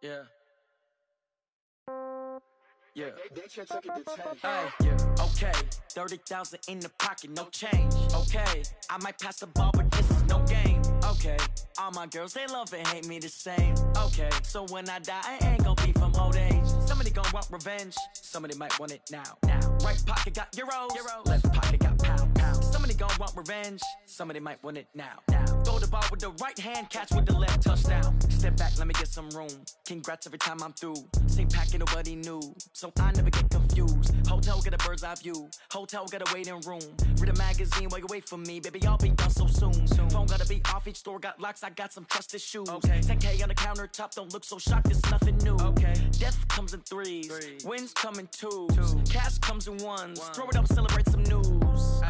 Yeah. Yeah. Hey, yeah. Okay, 30,000 in the pocket, no change. Okay, I might pass the ball, but this is no game. Okay, all my girls, they love and hate me the same. Okay, so when I die, I ain't gon' be from old age. Somebody gon' want revenge, somebody might want it now. Right pocket got euros, left pocket got pound. Somebody gon' want revenge, somebody might want it now. Throw the ball with the right hand, catch with the left, touchdown. Step back, let me get some room. Congrats every time I'm through. Same packet, nobody knew, so I never get confused. Hotel get a bird's eye view, hotel got a waiting room. Read a magazine while you wait for me, baby, I'll be done so soon. Phone gotta be off, each store got locks, I got some trusted shoes. 10K on the countertop, don't look so shocked, it's nothing new. Death comes in threes, wins come in twos, cash comes in ones. Throw it up, celebrate some news.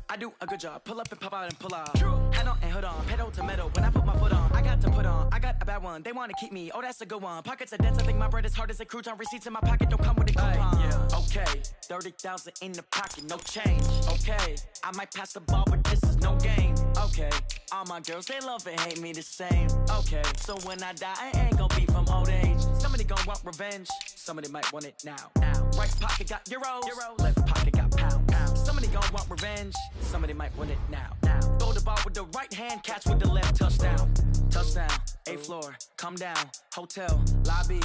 I do a good job, pull up and pop out and pull out. Head on and hood on, pedal to metal. When I put my foot on, I got to put on. I got a bad one, they wanna keep me, oh that's a good one. Pockets are dense, I think my bread is hard as a crouton. Receipts in my pocket don't come with a coupon. Okay, 30,000 in the pocket, no change. Okay, I might pass the ball, but this is no game. Okay, all my girls, they love and hate me the same. Okay, so when I die, I ain't gon' be from old age. Somebody gon' want revenge, somebody might want it now. Right pocket got euros, left pocket got pound. Somebody gon' want revenge, somebody might want it now. Throw the ball with the right hand, catch with the left, touchdown. Touchdown, 8th floor, come down, hotel, lobby.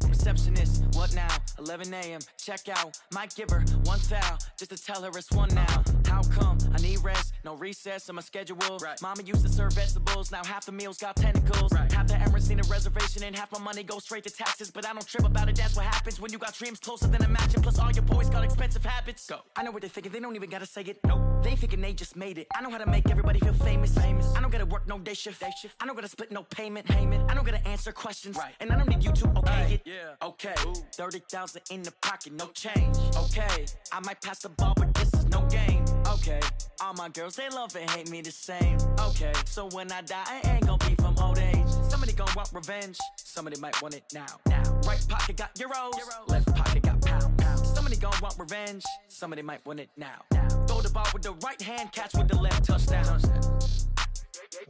Receptionist, what now? 11 a.m. check out. Might give her one foul just to tell her it's one now. How come? I need rest, no recess in my schedule. Mama used to serve vegetables, now half the meals got tentacles. Half the Emirates need a reservation and half my money goes straight to taxes. But I don't trip about it, that's what happens when you got dreams closer than a mansion. Plus all your boys got expensive habits. Go. I know what they're thinking, they don't even gotta say it. Nope. They thinking they just made it. I know how to make everybody feel famous. I don't gotta work no day shift. I don't gotta split no payment. I don't gotta answer questions. And I don't need you to okay it. Okay, 30,000 in the pocket, no change. Okay, I might pass the ball, but this is no game. Okay, all my girls, they love and hate me the same. Okay, so when I die, I ain't gon' be from old age. Somebody gon' want revenge, somebody might want it now. Right pocket got euros, left pocket got pound. Somebody gon' want revenge, somebody might want it now. Throw the ball with the right hand, catch with the left, touchdown.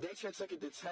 They can't take it to 10.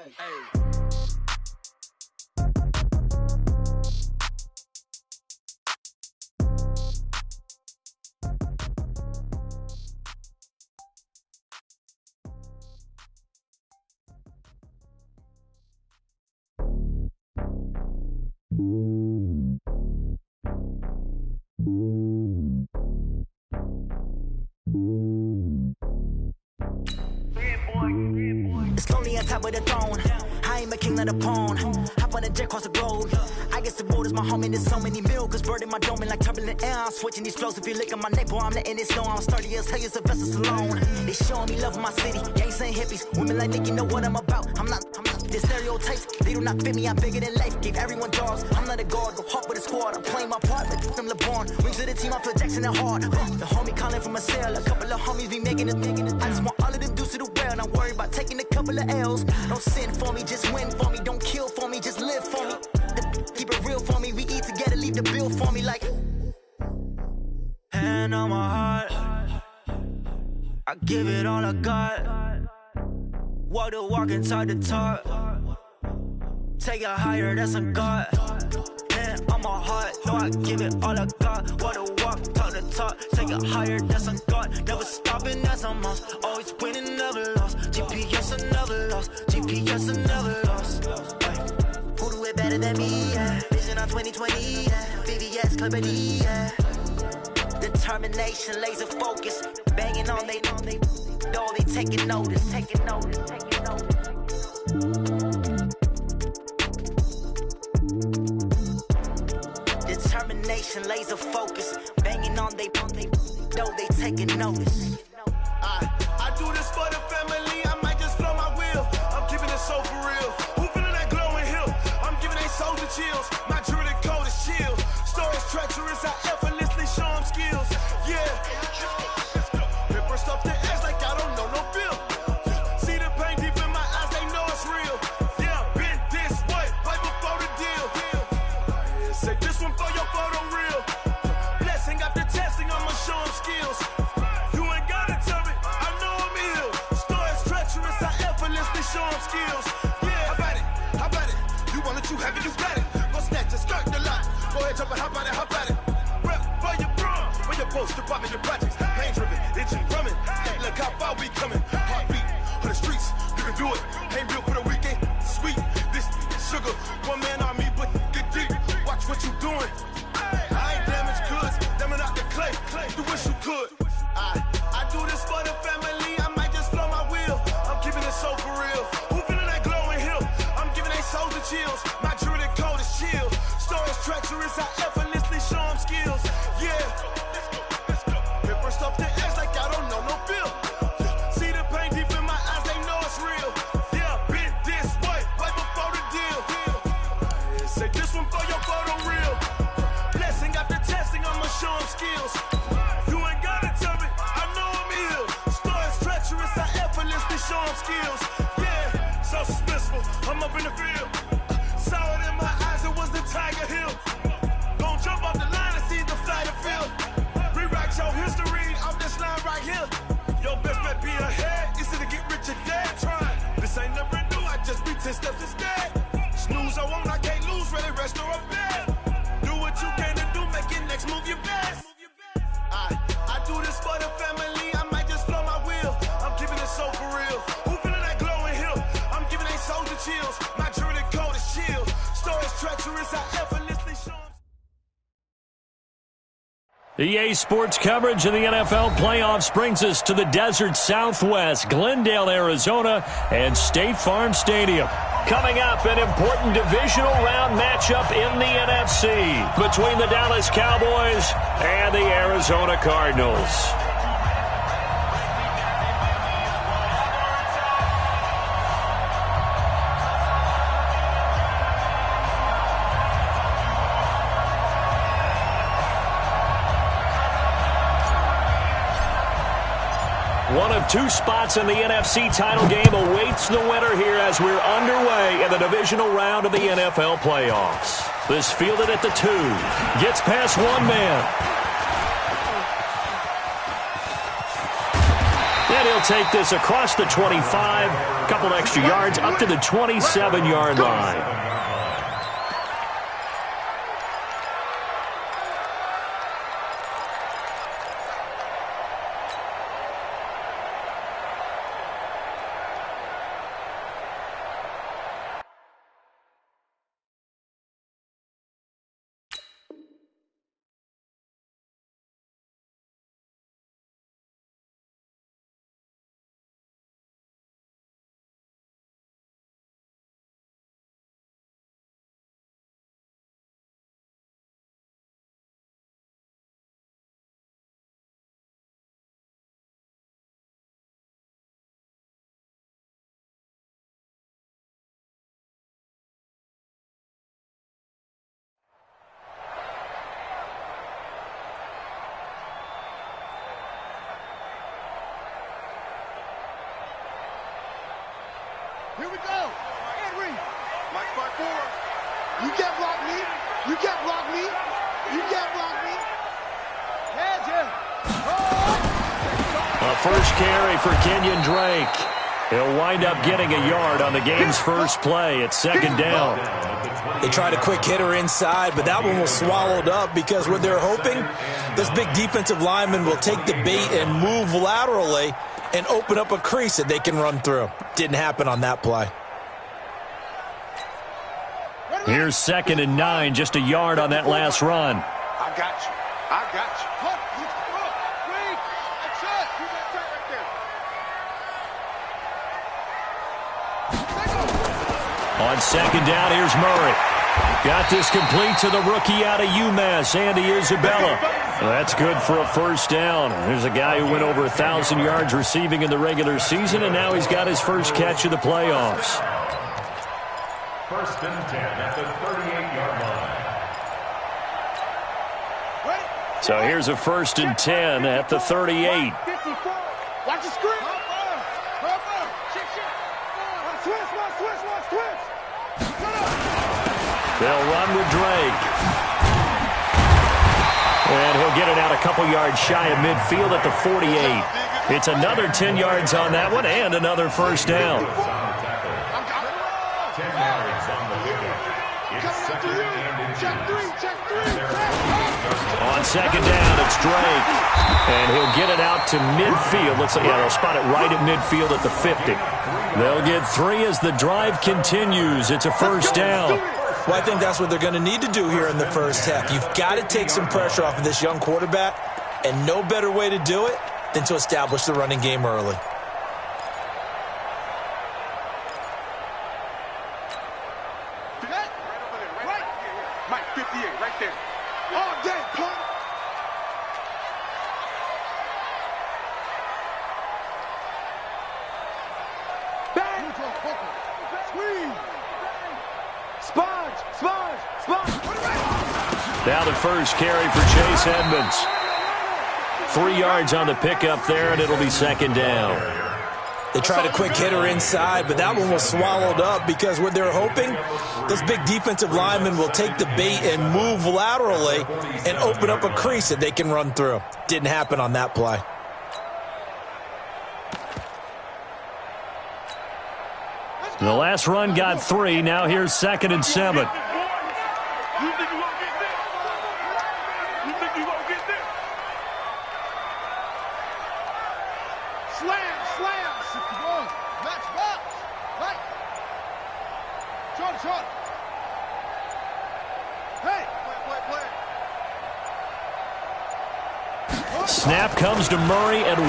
It's lonely on top of the throne. I ain't a king of the pawn. Hop on a jet across the globe. I guess the road is my home and there's so many miracles burning my dome and like turbulent air. I'm switching these flows. If you look at my neck, boy, I'm letting it snow. I'm sturdy as hell, it's a vessel alone. They showing me love in my city. Gangs saying hippies. Women like Nicky know what I'm about. I'm not. Their stereotypes, they do not fit me. I'm bigger than life. Gave everyone jobs. I'm not a guard. Go hard with a squad. I'm playing my part, but I'm LeBron. Wings of the team, I feel Jackson and hard. The homie calling from a cell. A couple of homies be making it. I just want all of them dudes to the well. Not worry about taking a couple of L's. Don't sin for me, just win for me. Don't kill for me, just live for me. Keep it real for me. We eat together, leave the bill for me like. Hand on my heart, I give it all I got. Walk the walk and talk the talk. Take it higher, that's a God. Hand on my heart, no, I give it all I got. Walk the walk, talk the talk. Take it higher, that's a God. Never stopping, that's a must. Always winning, never lost. GPS, I never lost. GPS, I never lost. Who do it better than me? Yeah. Vision on 2020. Yeah. VVS, Clarity. Yeah. Determination, laser focus. Banging on they door, they taking notice. Determination, laser focus. Banging on they door, they taking notice. I do this for the family. I might just blow my wheel. I'm keeping it so for real. Who feeling that glowing hill? I'm giving they souls the chills. My jewelry code is chill. Stories treacherous, I effortlessly show them skills. Yeah. Paper stuff the edge like I don't know no bill. See the pain deep in my eyes, they know it's real. Yeah, been this way, right before the deal. Say this one for your photo reel. Blessing after testing, I'ma show them skills. You ain't gotta tell me, I know I'm ill. Stories treacherous, I effortlessly show them skills. Yeah, how about it? You want it, you have jump and hop at it. Rep where you from, where you post, your poppin' your projects. Pain driven, itching, drumming. Hey, look how far we coming. Heartbeat on the streets, you can do it. Ain't built for the weekend. Sweet, this sugar, one man army, but get deep. Watch what you doing. I ain't damaged goods, damn it out the clay. You wish you could. I do this for the family. I might just blow my wheel. I'm keeping it so for real. Who feeling that glowing hill? I'm giving they souls the chills. My jewelry code is chill. Stories treacherous, I effortlessly show them skills. Yeah. Hit first up the edge like I don't know no feel. See the pain deep in my eyes, they know it's real. Yeah, been this way, right before the deal. Say this one for your photo real. Blessing after testing, I'ma show them skills. You ain't gotta tell me, I know I'm ill. Stories treacherous, I effortlessly show them skills. Yeah, so suspenseful, I'm up in the field. Saw it in my eyes, it was the Tiger Hill. Gon' jump off the line and see the flight of field. Rewrite your history off this line right here. Your best bet be ahead, easy to get rich or dead. Trying, this ain't never new, I just be 10 steps instead. Snooze I won't, I can't lose, ready, rest or a bed. Do what you can to do, make your next move your best. I do this for the family, I might just blow my wheel. I'm keeping it so for real. Who feeling that glowing hill? I'm giving they souls the chills. My jewelry code is chill. Stories treacherous, I effortlessly show them. EA Sports coverage of the NFL playoffs brings us to the desert Southwest, Glendale, Arizona, and State Farm Stadium. Coming up, an important divisional round matchup in the NFC between the Dallas Cowboys and the Arizona Cardinals. One of two spots in the NFC title game awaits the winner here as we're underway in the divisional round of the NFL playoffs. This fielded at the 2. Gets past one man. And he'll take this across the 25. A couple extra yards up to the 27-yard line. Here we go. Henry. Mike by 4. You can't block me. You can't block me. You can't block me. Heads in. A first carry for Kenyon Drake. He'll wind up getting a yard on the game's first play. It's second down. They tried a quick hitter inside, but that one was swallowed up because what they're hoping, this big defensive lineman will take the bait and move laterally and open up a crease that they can run through. Didn't happen on that play. Here's 2nd and 9, just a yard on that last run. I got you. I got you. On second down, here's Murray. Got this complete to the rookie out of UMass, Andy Isabella. That's good for a first down. There's a guy who went over 1,000 yards receiving in the regular season, and now he's got his first catch of the playoffs. 1st and 10 at the 38-yard line. So here's a 1st and 10 at the 38. Watch the screen. They'll run with Drake. And he'll get it out a couple yards shy of midfield at the 48. It's another 10 yards on that one and another first down. 10 yards on the pickup. It's 2nd and 2. second down, it's Drake. And he'll get it out to midfield. They'll spot it right at midfield at the 50. They'll get 3 as the drive continues. It's a first down. Well, I think that's what they're going to need to do here in the first half. You've got to take some pressure off of this young quarterback, and no better way to do it than to establish the running game early. Mike, 58, right there. All day, punk. Bang! Squeeze! Sponge! Now the first carry for Chase Edmonds. 3 yards on the pickup there, and it'll be second down. They tried a quick hitter inside, but that one was swallowed up because what they're hoping, those big defensive linemen will take the bait and move laterally and open up a crease that they can run through. Didn't happen on that play. The last run got 3. Now here's 2nd and 7. You think you gonna get this? You think you gonna get this? Slam! 61. Match box. Right. Short. Hey. Play. Snap comes to Murray at 1.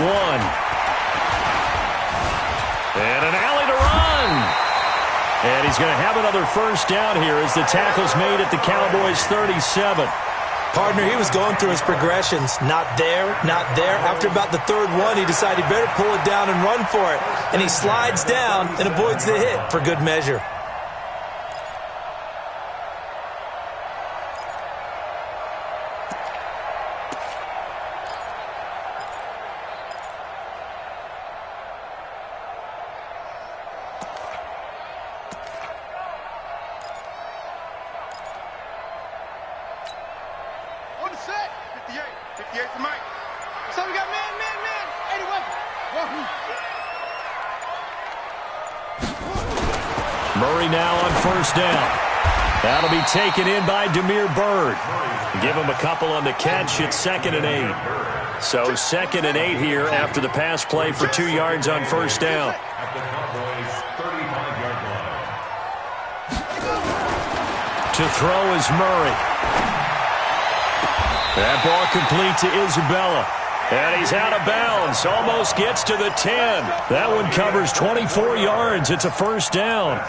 And an alley to run. And he's going to have another first down here as the tackle's made at the Cowboys' 37. Partner, he was going through his progressions. Not there. After about the 3rd one, he decided he better pull it down and run for it. And he slides down and avoids the hit for good measure. On the set. 58 for Mike. So we got man. 80 weapon. Murray now on first down. That'll be taken in by Damiere Byrd. Give him a couple on the catch. It's 2nd and 8. So 2nd and 8 here after the pass play for 2 yards on first down. At the Cowboys' 35-yard line. To throw is Murray. That ball complete to Isabella. And he's out of bounds. Almost gets to the 10. That one covers 24 yards. It's a first down.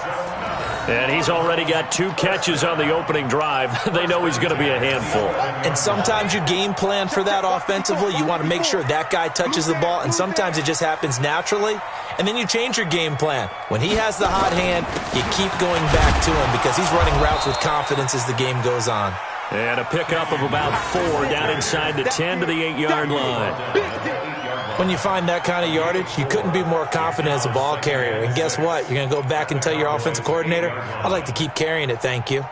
And he's already got 2 catches on the opening drive. They know he's going to be a handful. And sometimes you game plan for that offensively. You want to make sure that guy touches the ball, and sometimes it just happens naturally. And then you change your game plan. When he has the hot hand, you keep going back to him because he's running routes with confidence as the game goes on. And a pickup of about 4 down inside the 10 to the 8-yard line. When you find that kind of yardage, you couldn't be more confident as a ball carrier. And guess what? You're going to go back and tell your offensive coordinator, I'd like to keep carrying it, thank you.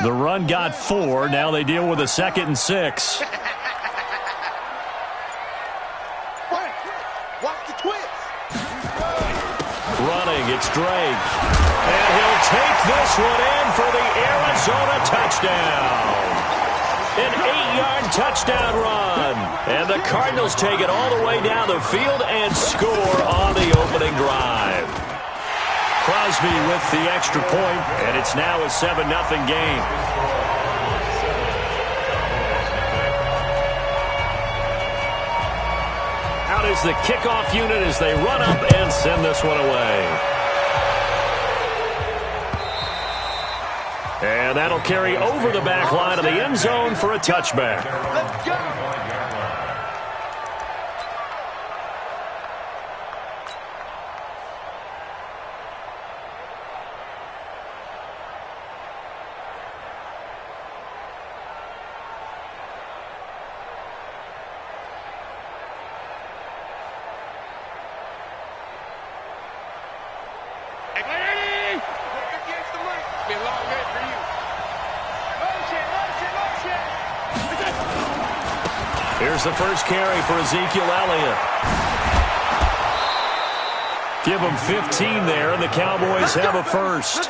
The run got 4. Now they deal with a 2nd and 6. Watch the twist. Running, it's Drake. And he'll take this one in for the Arizona touchdown. An 8-yard touchdown run. And the Cardinals take it all the way down the field and score on the opening drive. Crosby with the extra point, and it's now a 7-0 game. Out is the kickoff unit as they run up and send this one away. And that'll carry over the back line of the end zone for a touchback. Let's go. Be a long day for you. Motion. Here's the first carry for Ezekiel Elliott. Give him 15 there, and the Cowboys have a first.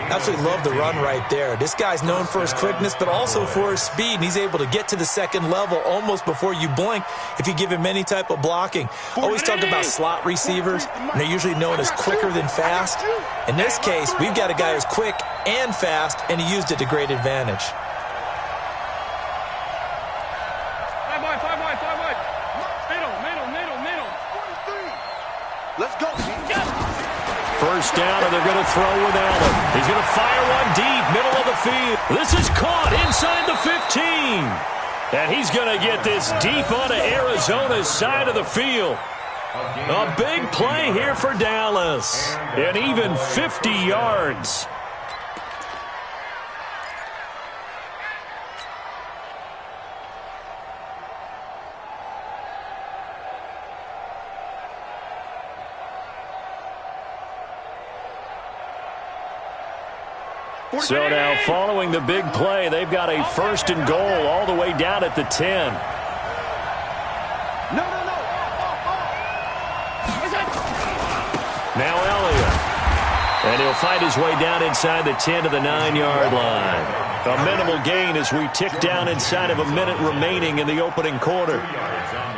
Absolutely love the run right there. This guy's known for his quickness, but also for his speed, and he's able to get to the second level almost before you blink if you give him any type of blocking. Always talked about slot receivers, and they're usually known as quicker than fast. In this case, we've got a guy who's quick and fast, and he used it to great advantage. Let's go. First down, and they're going to throw with Allen. He's going to fire one deep, middle of the field. This is caught inside the 15. And he's going to get this deep onto Arizona's side of the field. A big play here for Dallas. And even 50 yards. So now, following the big play, they've got a first and goal all the way down at the 10. Now Elliott. And he'll find his way down inside the 10 to the 9-yard line. A minimal gain as we tick down inside of a minute remaining in the opening quarter.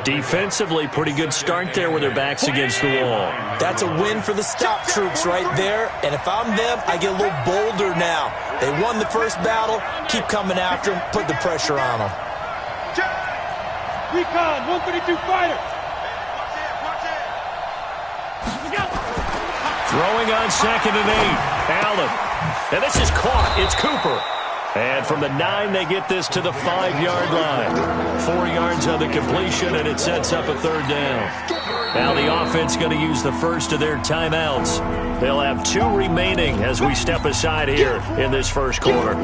Defensively, pretty good start there with their backs against the wall. That's a win for the stop troops right there. And if I'm them, I get a little bolder now. They won the first battle. Keep coming after them. Put the pressure on them. Recon, 132 fighter. Throwing on 2nd and 8. Allen. And this is caught. It's Cooper. And from the 9, they get this to the 5-yard line. 4 yards on the completion, and it sets up a third down. Now the offense going to use the first of their timeouts. They'll have 2 remaining as we step aside here in this first quarter.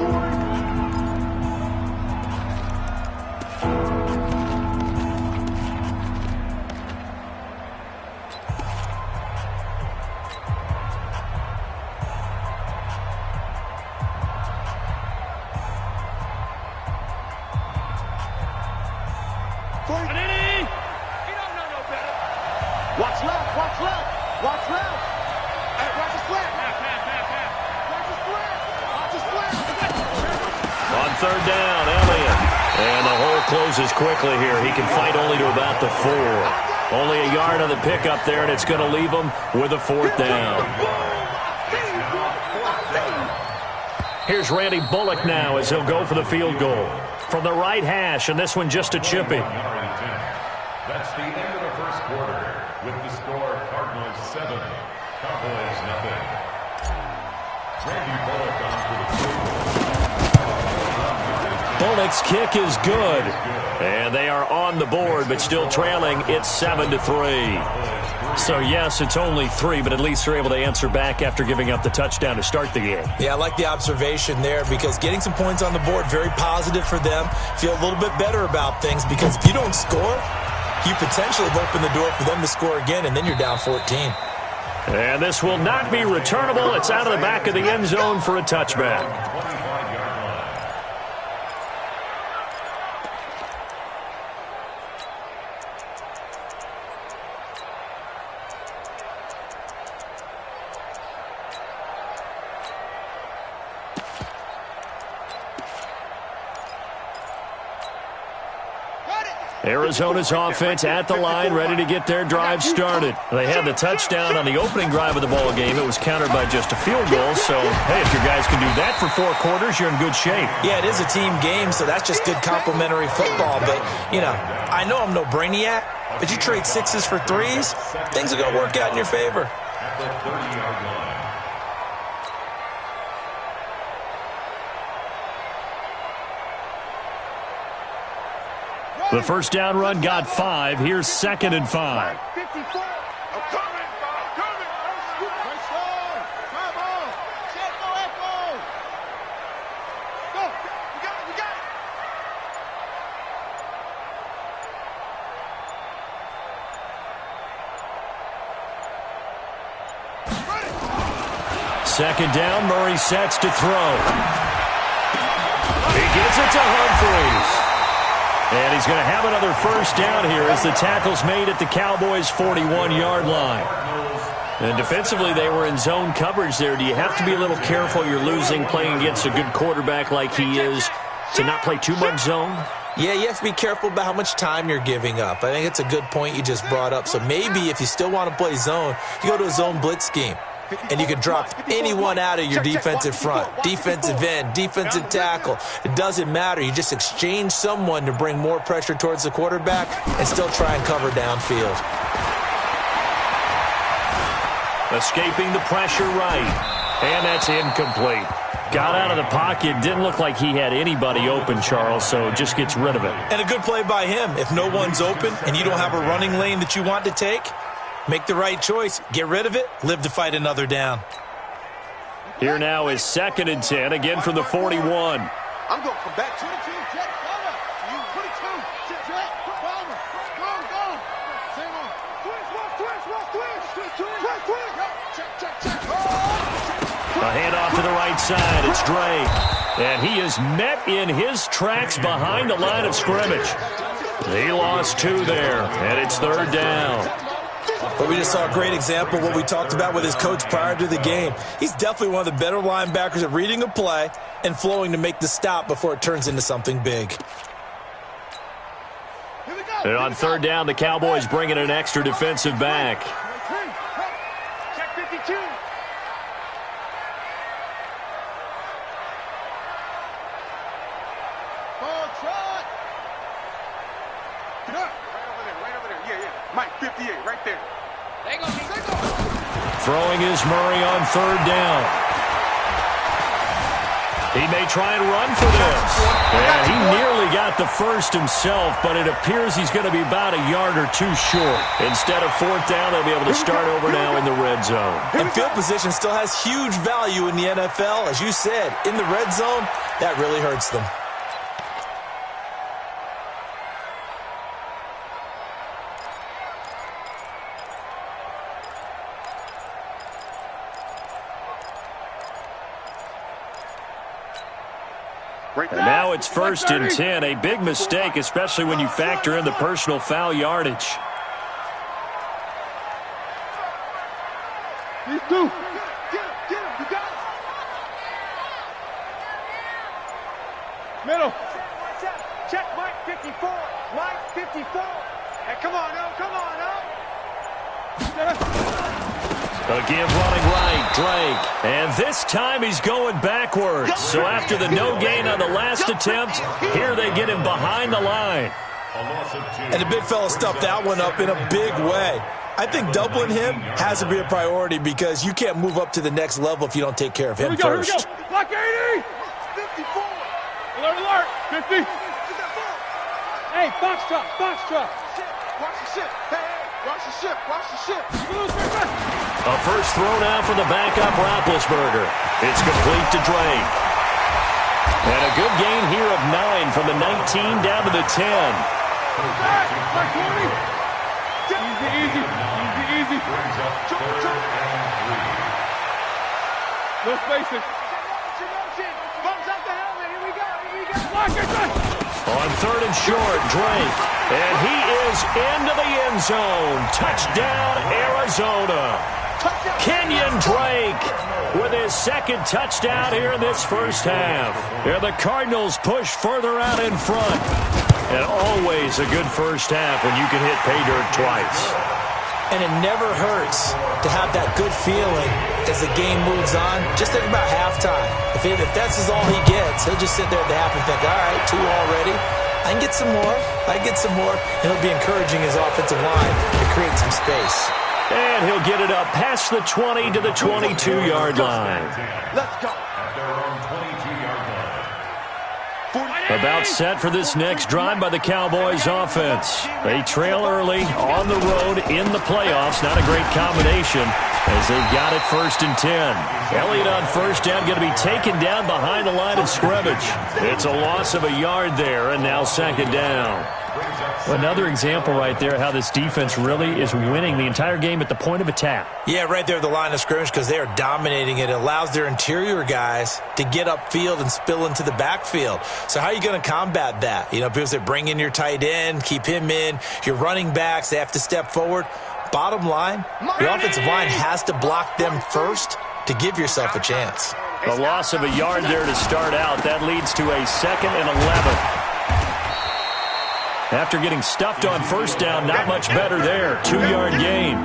Third down, Elliott. And the hole closes quickly here. He can fight only to about the 4. Only a yard on the pickup there, and it's going to leave him with a 4th down. Here's Randy Bullock now as he'll go for the field goal. From the right hash, and this one just a chippy. That's the end of the first quarter with the score Cardinals 7, Cowboys nothing. Randy Bullock on for the field goal. Bullock's kick is good. And they are on the board, but still trailing. It's 7-3. So, yes, it's only 3, but at least they're able to answer back after giving up the touchdown to start the game. Yeah, I like the observation there because getting some points on the board, very positive for them. Feel a little bit better about things because if you don't score, you potentially have opened the door for them to score again, and then you're down 14. And this will not be returnable. It's out of the back of the end zone for a touchback. Arizona's offense at the line, ready to get their drive started. They had the touchdown on the opening drive of the ball game. It was countered by just a field goal. So, hey, if your guys can do that for 4 quarters, you're in good shape. Yeah, it is a team game, so that's just good complimentary football. But, you know, I know I'm no brainiac, but you trade 6s for 3s, things are going to work out in your favor. At the 30-yard line. The first down run got 5. Here's 2nd and 5. 54. I'm coming. I'm coming. Great start. Come on. Check no echo. Go. You got it. You got it. Second down, Murray sets to throw. He gives it to Humphries. And he's going to have another first down here as the tackle's made at the Cowboys' 41-yard line. And defensively, they were in zone coverage there. Do you have to be a little careful? You're losing playing against a good quarterback like he is to not play too much zone? Yeah, you have to be careful about how much time you're giving up. I think it's a good point you just brought up. So maybe if you still want to play zone, you go to a zone blitz scheme. And you can drop anyone out of your defensive front, defensive end, defensive tackle. It doesn't matter. You just exchange someone to bring more pressure towards the quarterback and still try and cover downfield. Escaping the pressure right. And that's incomplete. Got out of the pocket. Didn't look like he had anybody open, Charles, so just gets rid of it. And a good play by him. If no one's open and you don't have a running lane that you want to take, make the right choice. Get rid of it. Live to fight another down. Here now is 2nd and 10, again from the 41. I'm going to come back. 22, jet, cover. 22, jet, bomber. Go. Same on. Twist. Check. A handoff to the right side. It's Drake. And he is met in his tracks behind the line of scrimmage. He lost 2 there, and it's 3rd down. But we just saw a great example of what we talked about with his coach prior to the game. He's definitely one of the better linebackers at reading a play and flowing to make the stop before it turns into something big. And on 3rd down, the Cowboys bring in an extra defensive back. Check 52. Ball trot. Right over there. Yeah. Mike, 58, right there. They go. Throwing is Murray on 3rd down. He may try and run for this. And he nearly got the first himself, but it appears he's going to be about a yard or 2 short. Instead of 4th down, they'll be able to start over now in the red zone. And field position still has huge value in the NFL. As you said, in the red zone, that really hurts them. And now it's 1st and 10, a big mistake, especially when you factor in the personal foul yardage. These 2. Get him. You got it. Middle. Check Mike 54. Hey, come on, Again running right, Drake. And this time he's going backwards. So after the no gain on the last attempt, here they get him behind the line. And the big fella stuffed that one up in a big way. I think doubling him has to be a priority because you can't move up to the next level if you don't take care of him first. Here we go. Block 80. 54. Alert. 50. Hey, box truck. Watch the ship. Watch the ship. A first throw now for the backup Roethlisberger. It's complete to Drake. And a good gain here of 9 from the 19 down to the 10. Easy. No spacing. Bumps out the helmet. Here we go. On 3rd and short, Drake. And he is into the end zone. Touchdown, Arizona. Kenyon Drake with his 2nd touchdown here in this first half. And the Cardinals push further out in front. And always a good first half when you can hit pay dirt twice. And it never hurts to have that good feeling as the game moves on. Just think about halftime. If that's all he gets, he'll just sit there at the half and think, all right, 2 already. I can get some more. And he'll be encouraging his offensive line to create some space. And he'll get it up past the 20 to the 22-yard line. Let's go. At their own 22-yard line. About set for this next drive by the Cowboys offense. They trail early on the road in the playoffs. Not a great combination as they've got it 1st and 10. Elliott on 1st down, going to be taken down behind the line of scrimmage. It's a loss of a yard there, and now 2nd down. Another example right there how this defense really is winning the entire game at the point of attack. Yeah, right there at the line of scrimmage because they are dominating it. It allows their interior guys to get upfield and spill into the backfield. So how are you going to combat that? You know, people say bring in your tight end, keep him in. Your running backs, they have to step forward. Bottom line, the offensive line has to block them first to give yourself a chance. A loss of a yard there to start out. That leads to a 2nd and 11. After getting stuffed on first down, not much better there. 2-yard gain.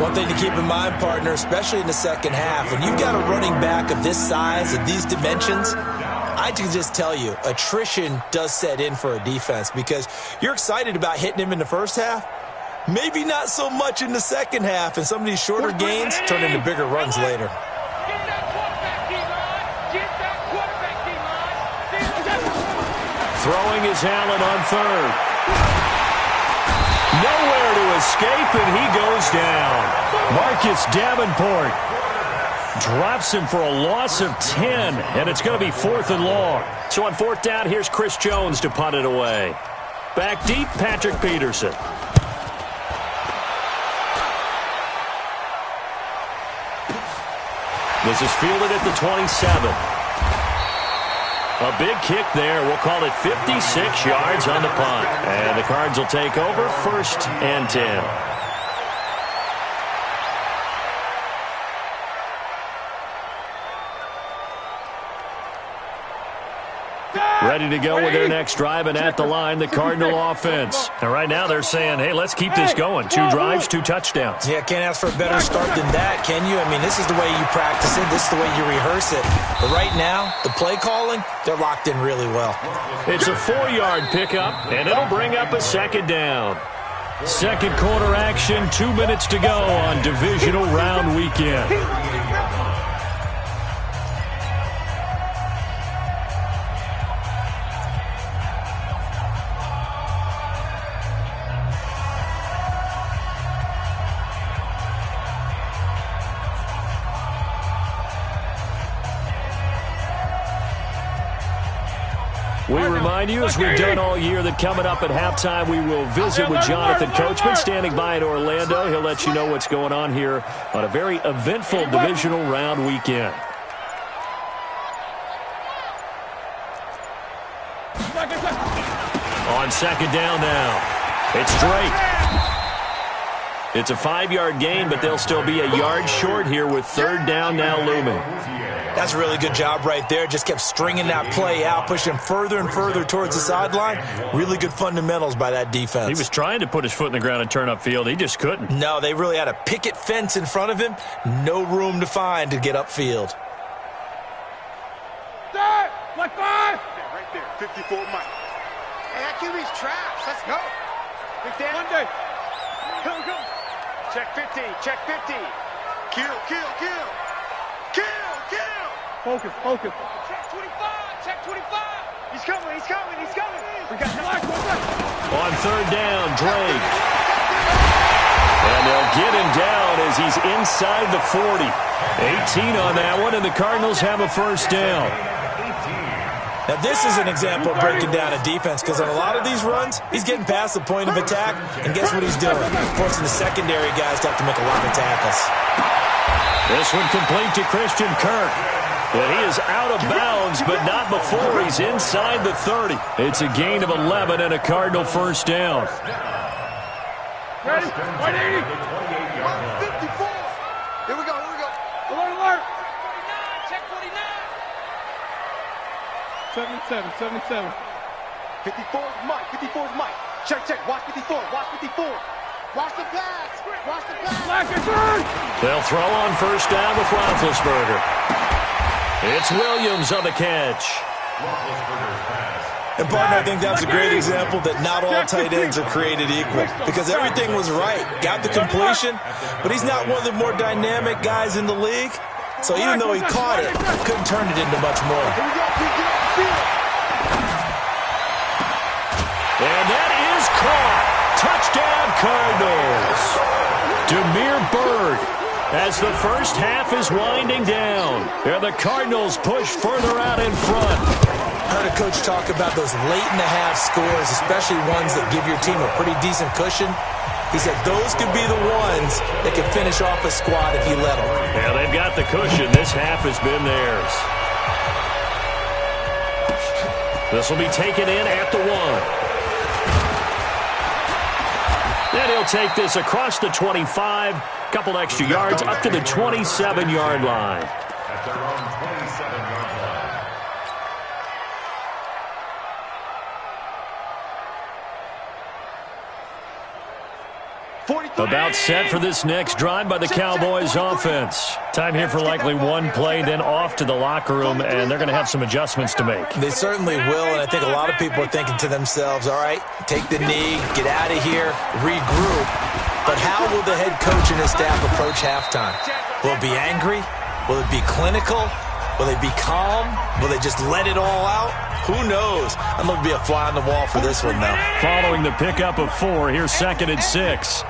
One thing to keep in mind, partner, especially in the second half, when you've got a running back of this size, of these dimensions, I can just tell you, attrition does set in for a defense because you're excited about hitting him in the first half. Maybe not so much in the second half, and some of these shorter gains turn into bigger runs later. Throwing is Allen on third. Nowhere to escape, and he goes down. Marcus Davenport drops him for a loss of 10, and it's going to be 4th and long. So on 4th down, here's Chris Jones to punt it away. Back deep, Patrick Peterson. This is fielded at the 27. A big kick there. We'll call it 56 yards on the punt. And the Cards will take over 1st and 10. Ready to go with their next drive, and at the line, the Cardinal offense. And right now they're saying, hey, let's keep this going. 2 drives, 2 touchdowns. Yeah, can't ask for a better start than that, can you? I mean, this is the way you practice it. This is the way you rehearse it. But right now, the play calling, they're locked in really well. It's a 4-yard pickup, and it'll bring up a 2nd down. Second quarter action, 2 minutes to go on divisional round weekend. We remind you, as we've done all year, that coming up at halftime, we will visit with Jonathan Coachman, standing by in Orlando. He'll let you know what's going on here on a very eventful divisional round weekend. On 2nd down now, it's Drake. It's a 5-yard gain, but they'll still be a yard short here with 3rd down now looming. That's a really good job right there. Just kept stringing that play out, pushing him further and further towards the sideline. Really good fundamentals by that defense. He was trying to put his foot in the ground and turn upfield. He just couldn't. No, they really had a picket fence in front of him. No room to find to get upfield. Start! Like 5! Right there, 54 Mike. Hey, that QB's trash. Let's go. Big Dan. Monday. Go. Check 50. Check 50. Kill. Focus. Check 25. He's coming. We got on 3rd down, Drake. And they'll get him down as he's inside the 40. 18 on that one, and the Cardinals have a 1st down. Now, this is an example of breaking down a defense because on a lot of these runs, he's getting past the point of attack, and guess what he's doing? Forcing the secondary guys to have to make a lot of tackles. This one complete to Christian Kirk. But he is out of bounds, but not before he's inside the 30. It's a gain of 11 and a Cardinal 1st down. Ready? 54. Here we go. Alert. Check 49. 77. 54's Mike. Check. Watch 54. Watch the pass. They'll throw on 1st down with Roethlisberger. It's Williams on the catch. And, partner, I think that's a great example that not all tight ends are created equal because everything was right. Got the completion, but he's not one of the more dynamic guys in the league. So even though he caught it, couldn't turn it into much more. And that is caught. Touchdown, Cardinals. Demir Bird. As the first half is winding down, and the Cardinals push further out in front. heard a coach talk about those late-in-the-half scores, especially ones that give your team a pretty decent cushion. He said those could be the ones that can finish off a squad if you let them. Yeah, they've got the cushion. This half has been theirs. This will be taken in at the 1. And he'll take this across the 25. Couple extra yards up to the 27-yard line. At their own 27-yard line. About set for this next drive by the Cowboys offense. Time here for likely one play, then off to the locker room, and they're going to have some adjustments to make. They certainly will, and I think a lot of people are thinking to themselves, all right, take the knee, get out of here, regroup. But how will the head coach and his staff approach halftime? Will it be angry? Will it be clinical? Will they be calm? Will they just let it all out? Who knows? I'm going to be a fly on the wall for this one, though. Following the pickup of 4, here's 2nd and 6.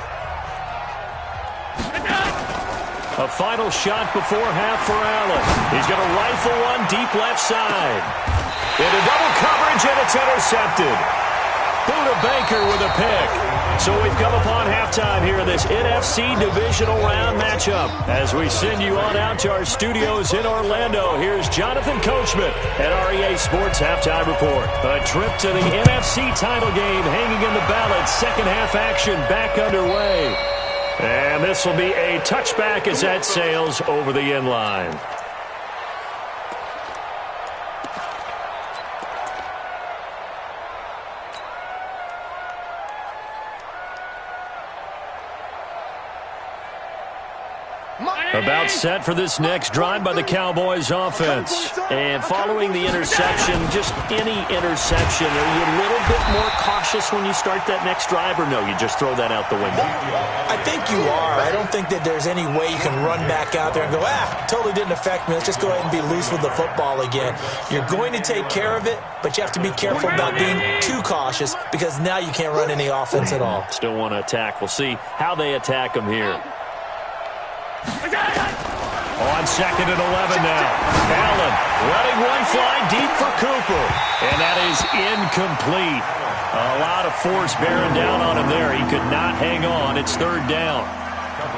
A final shot before half for Allen. He's going to rifle one deep left side. Into double coverage, and it's intercepted. Buda Baker with a pick. So we've come upon halftime here in this NFC Divisional Round matchup. As we send you on out to our studios in Orlando, here's Jonathan Coachman at REA Sports Halftime Report. A trip to the NFC title game hanging in the balance. Second half action back underway. And this will be a touchback as that sails over the end line. About set for this next drive by the Cowboys offense. And following the interception, just any interception, are you a little bit more cautious when you start that next drive, or no, you just throw that out the window? I think you are. I don't think that there's any way you can run back out there and go, totally didn't affect me. Let's just go ahead and be loose with the football again. You're going to take care of it, but you have to be careful about being too cautious because now you can't run any offense at all. Still want to attack. We'll see how they attack them here. On 2nd and 11 now. Allen letting one fly deep for Cooper. And that is incomplete. A lot of force bearing down on him there. He could not hang on. It's 3rd down.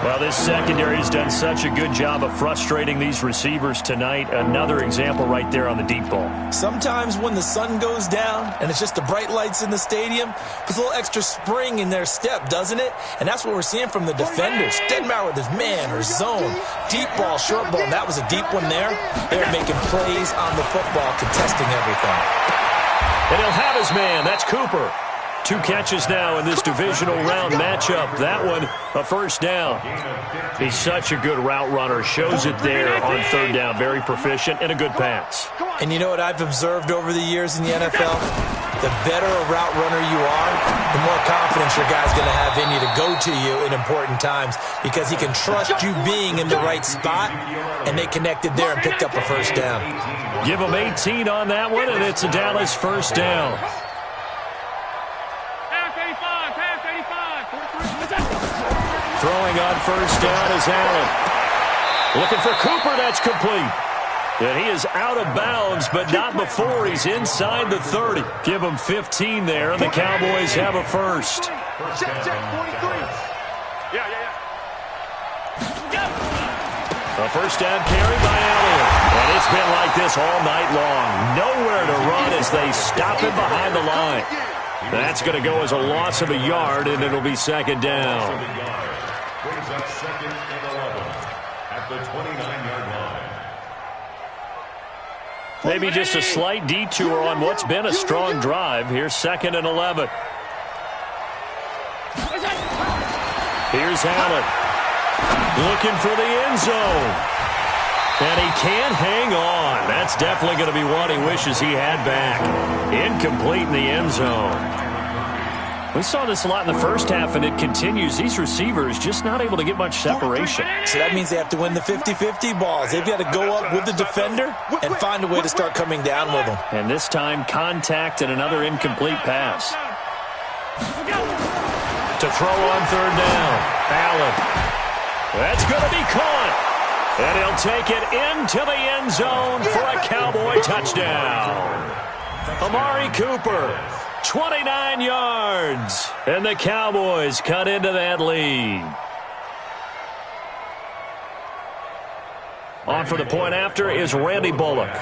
Well, this secondary has done such a good job of frustrating these receivers tonight. Another example right there on the deep ball. Sometimes when the sun goes down and it's just the bright lights in the stadium, puts a little extra spring in their step, doesn't it? And that's what we're seeing from the defenders. Doesn't matter whether it's man or zone, deep ball, short ball. And that was a deep one there. They're making plays on the football, contesting everything. And he'll have his man. That's Cooper. 2 catches now in this divisional round matchup. That one, a 1st down. He's such a good route runner. Shows it there on 3rd down. Very proficient and a good pass. And you know what I've observed over the years in the NFL? The better a route runner you are, the more confidence your guy's going to have in you to go to you in important times because he can trust you being in the right spot, and they connected there and picked up a 1st down. Give him 18 on that one, and it's a Dallas 1st down. Throwing on 1st down is Allen. Looking for Cooper, that's complete. And he is out of bounds, but not before he's inside the 30. Give him 15 there, and the Cowboys have a 1st. A 1st down carry by Allen. And it's been like this all night long. Nowhere to run as they stop him behind the line. That's going to go as a loss of a yard, and it'll be 2nd down. Brings up 2nd and 11 at the 29-yard line. Maybe just a slight detour on what's been a strong drive. Here's 2nd and 11. Here's Allen. Looking for the end zone. And he can't hang on. That's definitely going to be one he wishes he had back. Incomplete in the end zone. We saw this a lot in the first half, and it continues. These receivers just not able to get much separation. So that means they have to win the 50-50 balls. They've got to go up with the defender and find a way to start coming down with them. And this time, contact and another incomplete pass. To throw on 3rd down. Allen. That's going to be caught. And he'll take it into the end zone for a Cowboy touchdown. Amari Cooper, 29 yards. And the Cowboys cut into that lead. On for the point after is Randy Bullock.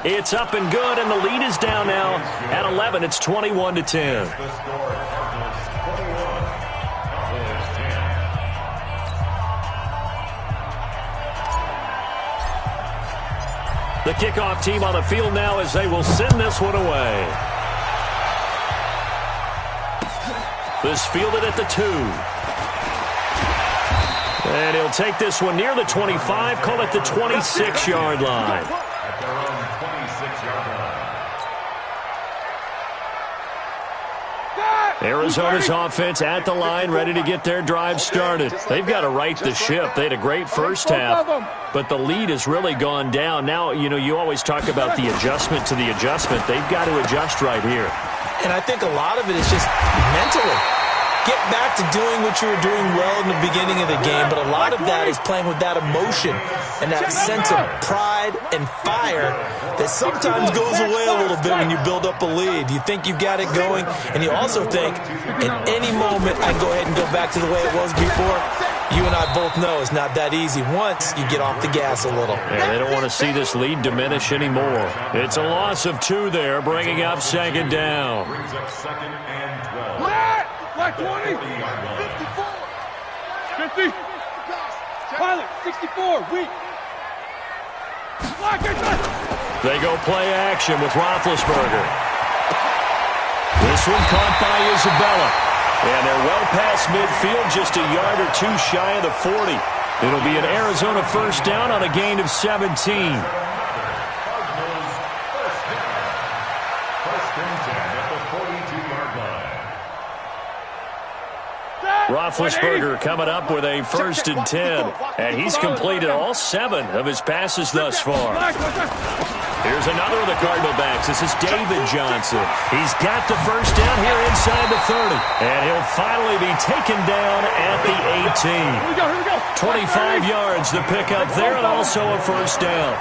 It's up and good, and the lead is down now at 11. It's 21-10. The kickoff team on the field now as they will send this one away. This fielded at the 2. And he'll take this one near the 25, call it the 26-yard line. At their own 26-yard line. Arizona's offense at the line, ready to get their drive started. They've got to right the ship. They had a great first half, but the lead has really gone down. Now, you always talk about the adjustment to the adjustment. They've got to adjust right here. And I think a lot of it is just mentally. Get back to doing what you were doing well in the beginning of the game, but a lot of that is playing with that emotion and that sense of pride and fire that sometimes goes away a little bit when you build up a lead. You think you've got it going, and you also think, at any moment, I can go ahead and go back to the way it was before. You and I both know it's not that easy once you get off the gas a little. Yeah, they don't want to see this lead diminish anymore. It's a loss of 2 there, bringing up second down. Brings up second and 12. Black 20, 54, 50, pilot, 64, weak. They go play action with Roethlisberger. This one caught by Isabella. And they're well past midfield, just a yard or 2 shy of the 40. It'll be an Arizona first down on a gain of 17. First and 10 at the 42-yard line. Roethlisberger coming up with a first and 10. And he's completed all 7 of his passes thus far. Here's another of the Cardinal backs. This is David Johnson. He's got the first down here inside the 30. And he'll finally be taken down at the 18. 25 yards the pickup there, and also a first down.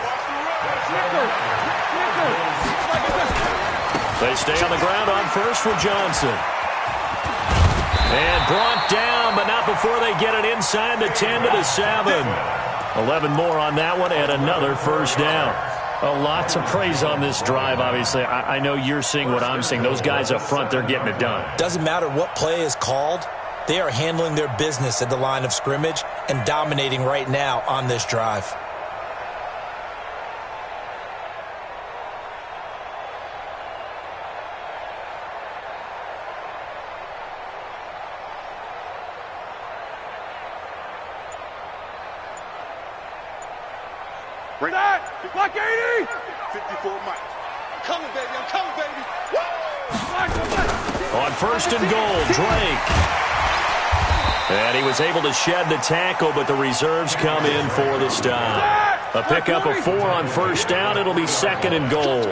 They stay on the ground on first with Johnson. And brought down, but not before they get it inside the 10 to the 7. 11 more on that one, and another first down. A lot to praise on this drive, obviously. I know you're seeing what I'm seeing. Those guys up front, they're getting it done. Doesn't matter what play is called. They are handling their business at the line of scrimmage and dominating right now on this drive. Bring that! Block 80! 54 Mike. I'm coming, baby. I'm coming, baby. On first and goal, Drake. And he was able to shed the tackle, but the reserves come in for the stop. A pickup of 4 on first down. It'll be second and goal.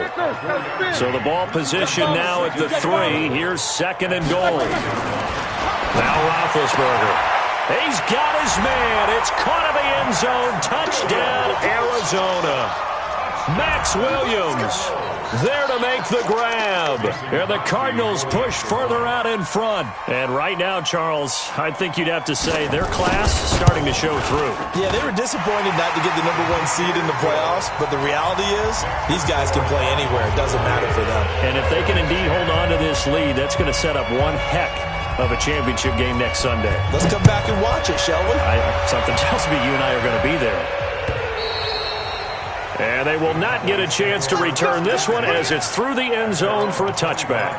So the ball position now at the 3. Here's second and goal. Now Roethlisberger. He's got his man. It's caught in the end zone. Touchdown, Arizona. Max Williams there to make the grab. And the Cardinals push further out in front. And right now, Charles, I think you'd have to say their class starting to show through. Yeah, they were disappointed not to get the #1 seed in the playoffs, but the reality is these guys can play anywhere. It doesn't matter for them. And if they can indeed hold on to this lead, that's going to set up one heck of a championship game next Sunday. Let's come back and watch it, shall we? Something tells me you and I are going to be there. And they will not get a chance to return this one as it's through the end zone for a touchback.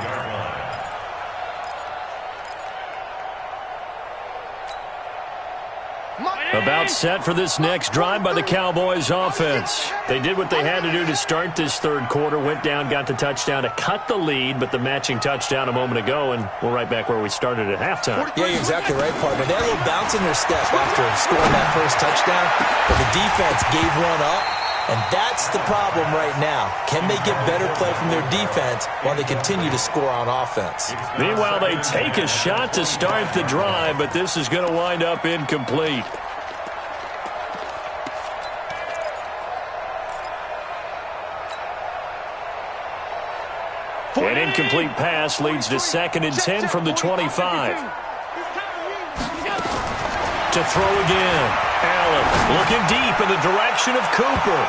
About set for this next drive by the Cowboys offense. They did what they had to do to start this third quarter, went down, got the touchdown to cut the lead, but the matching touchdown a moment ago, and we're right back where we started at halftime. Yeah, you're exactly right, partner. They had a little bounce in their step after scoring that first touchdown, but the defense gave one up, and that's the problem right now. Can they get better play from their defense while they continue to score on offense? Meanwhile, they take a shot to start the drive, but this is going to wind up incomplete. An incomplete pass leads to 2nd and 10 from the 25. To throw again. Allen looking deep in the direction of Cooper.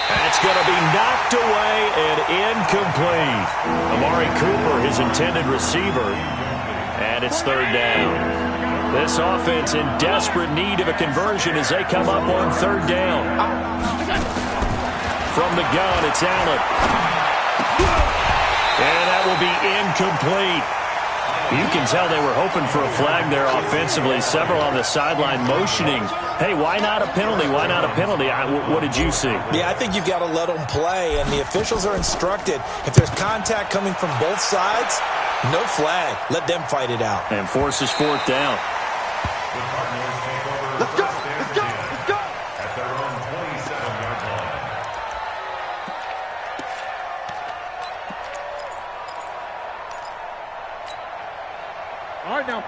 That's going to be knocked away and incomplete. Amari Cooper, his intended receiver, and it's 3rd down. This offense in desperate need of a conversion as they come up on 3rd down. From the gun, it's Allen. And that will be incomplete. You can tell they were hoping for a flag there offensively. Several on the sideline motioning. Hey, why not a penalty? Why not a penalty? What did you see? Yeah, I think you've got to let them play, and the officials are instructed. If there's contact coming from both sides, no flag. Let them fight it out. And forces 4th down. Let's go! Let's go! Let's go! At their own 27-yard line.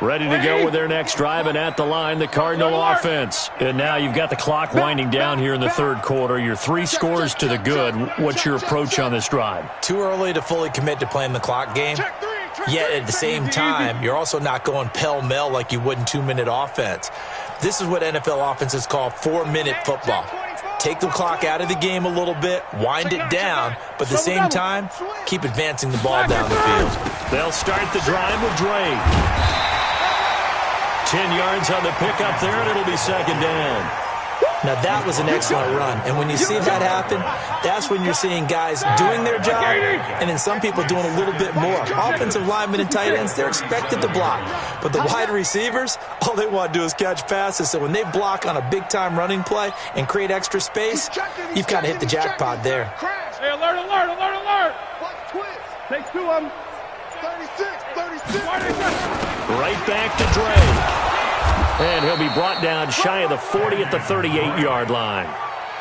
Ready to go with their next drive, and at the line, the Cardinal offense. And now you've got the clock winding down here in the 3rd quarter. Your 3 scores to the good. What's your approach on this drive? Too early to fully commit to playing the clock game. Yet at the same time, you're also not going pell-mell like you would in 2-minute offense. This is what NFL offenses call 4-minute football. Take the clock out of the game a little bit, wind it down, but at the same time, keep advancing the ball down the field. They'll start the drive with Drake. 10 yards on the pickup there, and it'll be 2nd down. Now, that was an excellent run. And when you see that happen, that's when you're seeing guys doing their job and then some people doing a little bit more. Offensive linemen and tight ends, they're expected to block. But the wide receivers, all they want to do is catch passes. So when they block on a big-time running play and create extra space, you've kind of hit the jackpot there. Hey, alert, alert, alert, alert! Watch twist. Take 2 of them. 36. Right back to Drake. And he'll be brought down shy of the 40 at the 38-yard line.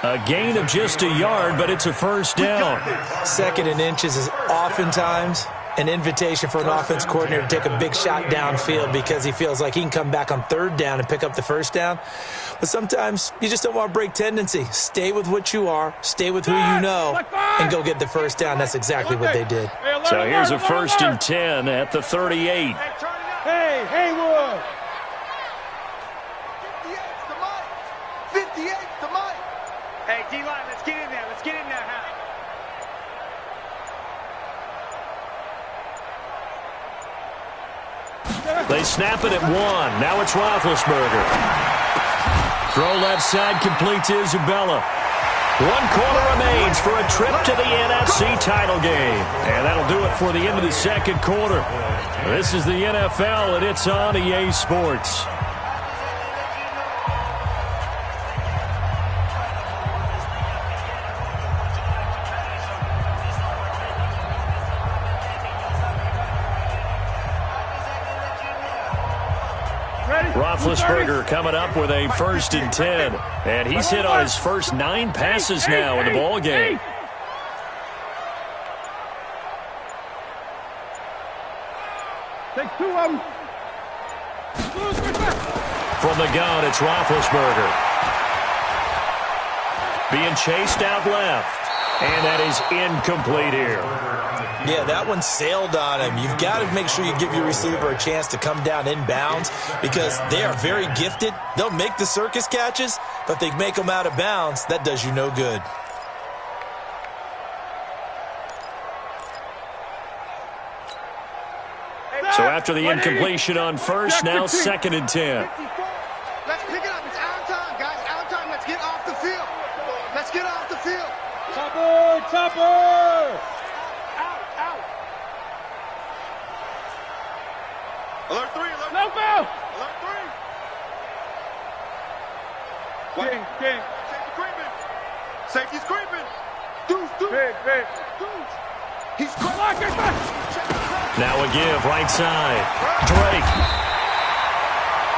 A gain of just a yard, but it's a 1st down. 2nd and inches is oftentimes an invitation for an offense coordinator to take a big shot downfield because he feels like he can come back on 3rd down and pick up the 1st down. But sometimes you just don't want to break tendency. Stay with what you are, stay with who you know, and go get the 1st down. That's exactly what they did. So here's a 1st and 10 at the 38. Hey, Haywood! 58's the mic! Hey, D-line, let's get in there. Let's get in there, huh? They snap it at 1. Now it's Roethlisberger. Throw left side, complete to Isabella. 1 quarter remains for a trip to the NFC title game. And that'll do it for the end of the 2nd quarter. This is the NFL, and it's on EA Sports. Roethlisberger coming up with a 1st and 10. And he's hit on his first 9 passes now in the ball game. Take 2 of them. From the gun, it's Roethlisberger. Being chased out left. And that is incomplete here. Yeah, that one sailed on him. You've got to make sure you give your receiver a chance to come down inbounds because they are very gifted. They'll make the circus catches, but if they make them out of bounds, that does you no good. So after the incompletion on 1st, now 2nd and 10. Let's pick it up. It's out of time, guys. Out of time. Let's get off the field. Let's get off the field. Topper! Out. Alert 3, alert. No foul. Alert 3. King. Safety's creeping. Deuce. Big. Deuce. He's creeping. Now a give, right side. Drake.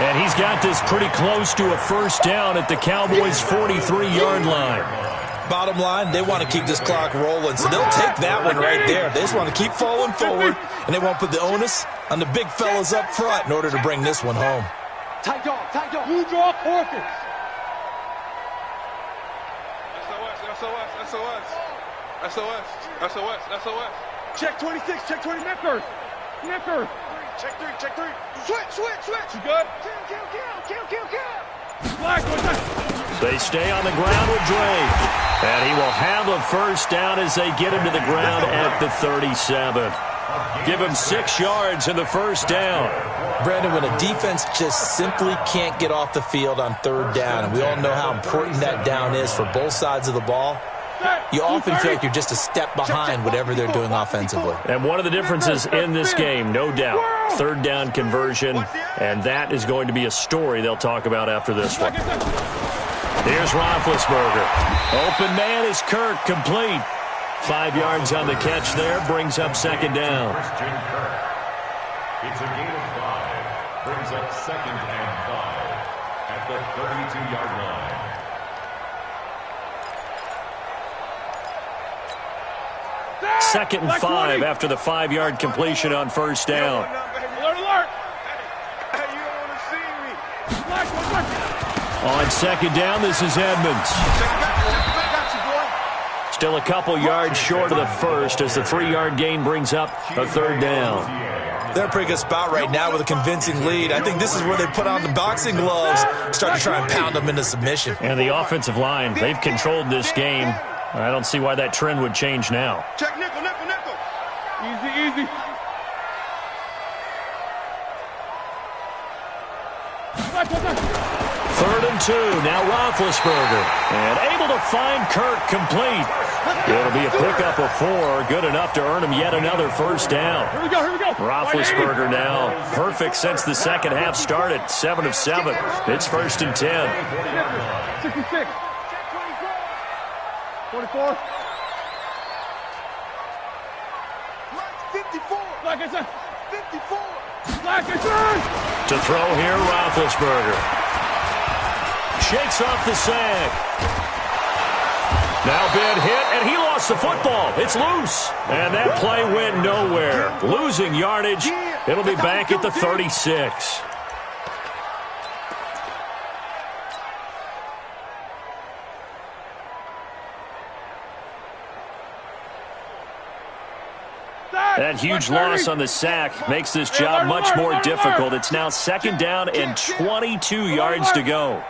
And he's got this pretty close to a 1st down at the Cowboys' 43-yard line. Bottom line, they want to keep this clock rolling, so they'll take that one right there. They just want to keep falling forward, and they won't put the onus on the big fellas up front in order to bring this one home. Tight dog. You draw Corkins. SOS. Check 26, check 20. Nicker. Check three. Switch. You good? Kill. Flag, They stay on the ground with Drake. And he will have a first down as they get him to the ground at the 37. Give him 6 yards in the first down. Brandon, when a defense just simply can't get off the field on third down, and we all know how important that down is for both sides of the ball, you often feel like you're just a step behind whatever they're doing offensively. And one of the differences in this game, no doubt, third down conversion, and that is going to be a story they'll talk about after this one. Here's Roethlisberger. Open man is Kirk, complete. 5 yards on the catch there, brings up second down. Christian Kirk. It's a gain of 5. Brings up 2nd and 5 at the 32-yard line. Second and 5 after the 5-yard completion on first down. Alert. Hey, you don't want to see me. On second down, this is Edmonds. Still a couple yards short of the first as the 3-yard gain brings up a third down. They're in a pretty good spot right now with a convincing lead. I think this is where they put on the boxing gloves, start to try and pound them into submission. And the offensive line, they've controlled this game. I don't see why that trend would change now. Check nickel. Easy. Third and 2, now Roethlisberger. And able to find Kirk complete. It'll be a pickup of 4, good enough to earn him yet another first down. Here we go. Roethlisberger now perfect since the second half started, 7 of 7. It's first and 10. 66. 24. 54. Like I said, 54. Like I said. To throw here, Roethlisberger. Shakes off the sack. Now bad hit, and he lost the football. It's loose. And that play went nowhere. Losing yardage. It'll be back at the 36. That huge loss on the sack makes this job much more difficult. It's now second down and 22 yards to go.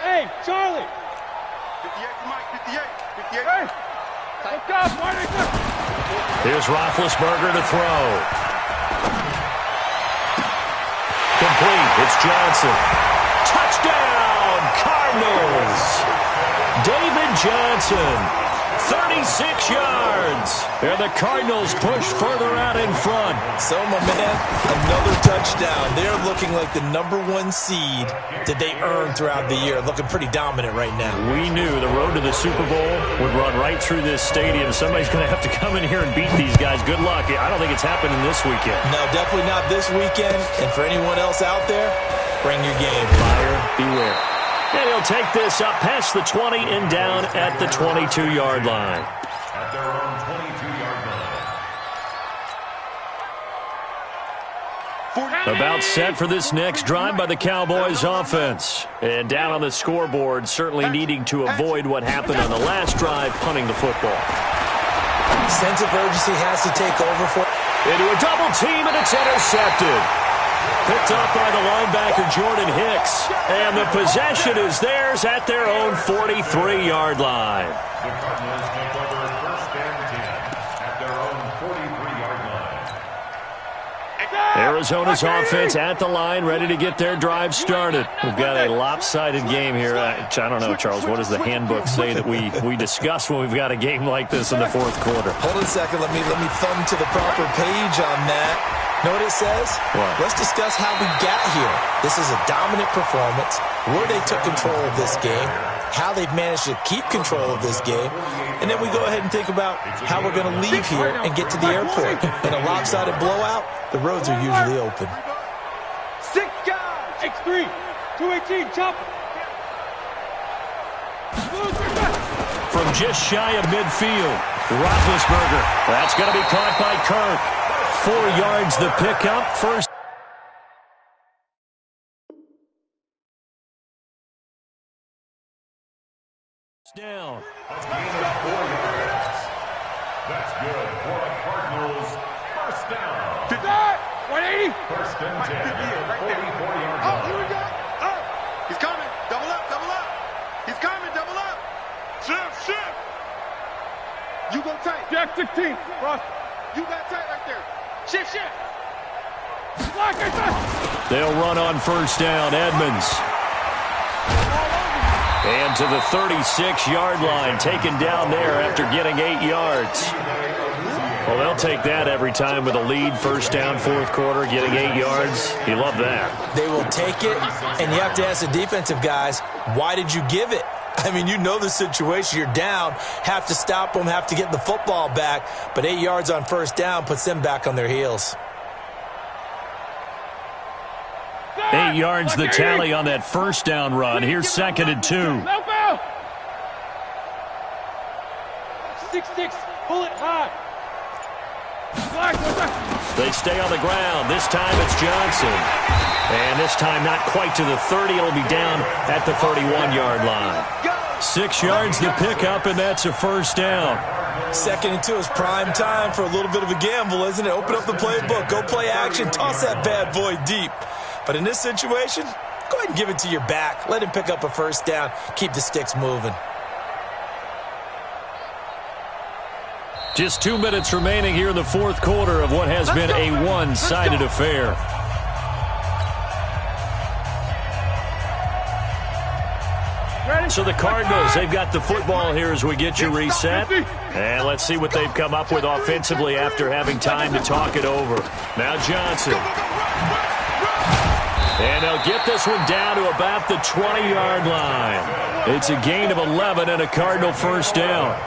Hey, Charlie. 58, Mike, 58. Hey, let's go. Here's Roethlisberger to throw. Complete. It's Johnson. Touchdown, Cardinals. David Johnson. 36 yards. And the Cardinals push further out in front. So, my man, another touchdown. They're looking like the #1 seed that they earned throughout the year. Looking pretty dominant right now. We knew the road to the Super Bowl would run right through this stadium. Somebody's going to have to come in here and beat these guys. Good luck. I don't think it's happening this weekend. No, definitely not this weekend. And for anyone else out there, bring your game. Buyer beware. And he'll take this up past the 20 and down at the 22-yard line. At their own 22-yard line. About set for this next drive by the Cowboys offense. And down on the scoreboard, certainly needing to avoid what happened on the last drive, punting the football. Sense of urgency has to take over for Into a double team, and it's intercepted. Picked up by the linebacker, Jordan Hicks. And the possession is theirs at their own 43-yard line. The Cardinals take over first and 10 at their own 43-yard line. Arizona's offense at the line, ready to get their drive started. We've got a lopsided game here. I don't know, Charles, what does the handbook say that we discuss when we've got a game like this in the fourth quarter? Hold on a second. Let me thumb to the proper page on that. Know what it says? What? Let's discuss how we got here. This is a dominant performance, where they took control of this game, how they've managed to keep control of this game, and then we go ahead and think about how we're going to leave here and get to the airport. In a lopsided blowout, the roads are usually open. 6 guys. X3. 218. Chopper. From just shy of midfield, Roethlisberger. That's going to be caught by Kirk. 4 yards the pickup. First down. A gain of 4 yards. That's good for the Cardinals. First down. 180. First and 10. 44-yard line. Oh, here we go. Oh, he's coming. Double up, double up. He's coming, double up. Shift. You go tight. Jack 16. Ross. You got tight right there. Shift. They'll run on first down. Edmonds. And to the 36-yard line, taken down there after getting 8 yards. Well, they'll take that every time with a lead, first down, fourth quarter, getting 8 yards. You love that. They will take it, and you have to ask the defensive guys, why did you give it? I mean, you know the situation. You're down, have to stop them, have to get the football back, but 8 yards on first down puts them back on their heels. 8 yards the tally on that first down run. Here's second and 2. 6-6, pull it high. They stay on the ground. This time it's Johnson. And this time not quite to the 30. It'll be down at the 31-yard line. 6 yards the pickup, and that's a first down. Second and 2 is prime time for a little bit of a gamble, isn't it? Open up the playbook, go play action, toss that bad boy deep. But in this situation, go ahead and give it to your back. Let him pick up a first down. Keep the sticks moving. Just 2 minutes remaining here in the fourth quarter of what has been a one-sided affair. So the Cardinals, they've got the football here as we get you reset. And let's see what they've come up with offensively after having time to talk it over. Now Johnson. And they'll get this one down to about the 20-yard line. It's a gain of 11 and a Cardinal first down.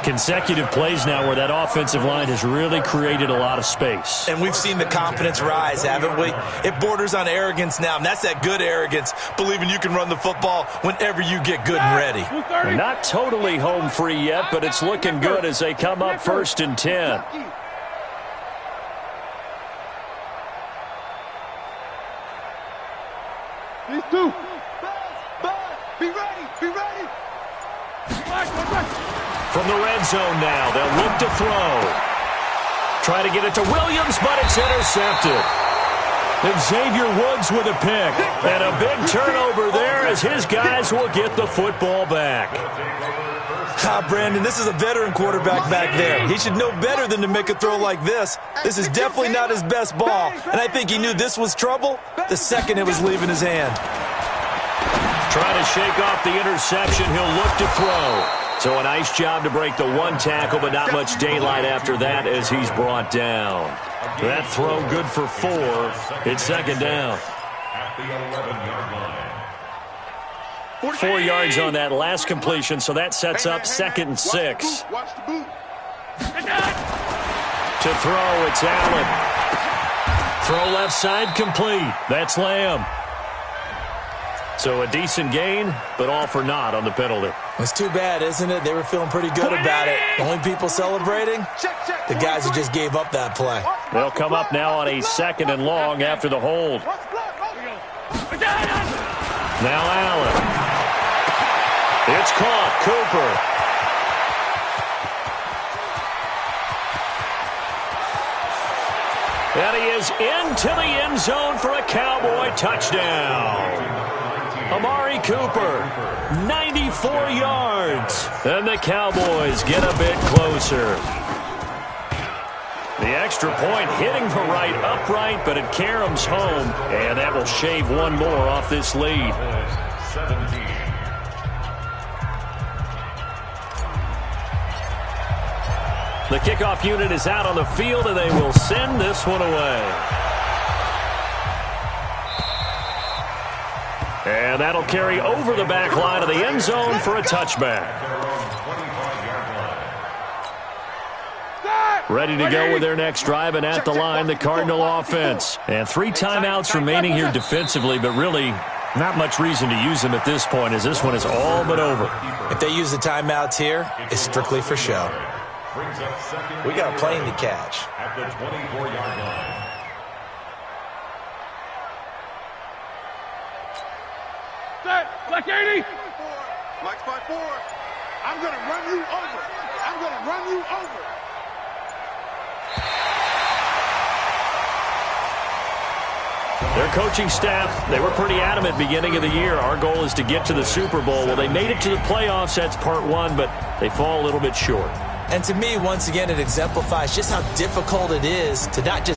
Consecutive plays now where that offensive line has really created a lot of space. And we've seen the confidence rise, haven't we? It borders on arrogance now, and that's that good arrogance, believing you can run the football whenever you get good and ready. They're not totally home free yet, but it's looking good as they come up first and 10. These two. Be ready. From the red zone now, they'll look to throw. Try to get it to Williams, but it's intercepted. And Xavier Woods with a pick. And a big turnover there as his guys will get the football back. Brandon, this is a veteran quarterback back there. He should know better than to make a throw like this. This is definitely not his best ball. And I think he knew this was trouble the second it was leaving his hand. Trying to shake off the interception. He'll look to throw. So a nice job to break the one tackle, but not much daylight after that as he's brought down. That throw good for 4. It's second down. At the 11-yard line. 4 yards on that last completion, so that sets up second and 6. Watch the boot. To throw, it's Allen. Throw left side complete. That's Lamb. So a decent gain, but all for naught on the penalty. It's too bad, isn't it? They were feeling pretty good about it. The only people celebrating, the guys who just gave up that play. They'll come up now on a second and long after the hold. Now Allen. It's caught. Cooper. And he is into the end zone for a Cowboy touchdown. Amari Cooper, 94 yards. And the Cowboys get a bit closer. The extra point hitting the right upright, but it caroms home. And that will shave one more off this lead. 17. The kickoff unit is out on the field, and they will send this one away. And that'll carry over the back line of the end zone for a touchback. Ready to go with their next drive, and at the line, the Cardinal offense. And 3 timeouts remaining here defensively, but really not much reason to use them at this point, as this one is all but over. If they use the timeouts here, it's strictly for show. We got a plane to catch. At the 24-yard line. Black 80. Mike's by 4. I'm going to run you over. Their coaching staff, they were pretty adamant beginning of the year. Our goal is to get to the Super Bowl. Well, they made it to the playoffs. That's part one, but they fall a little bit short. And to me, once again, it exemplifies just how difficult it is to not just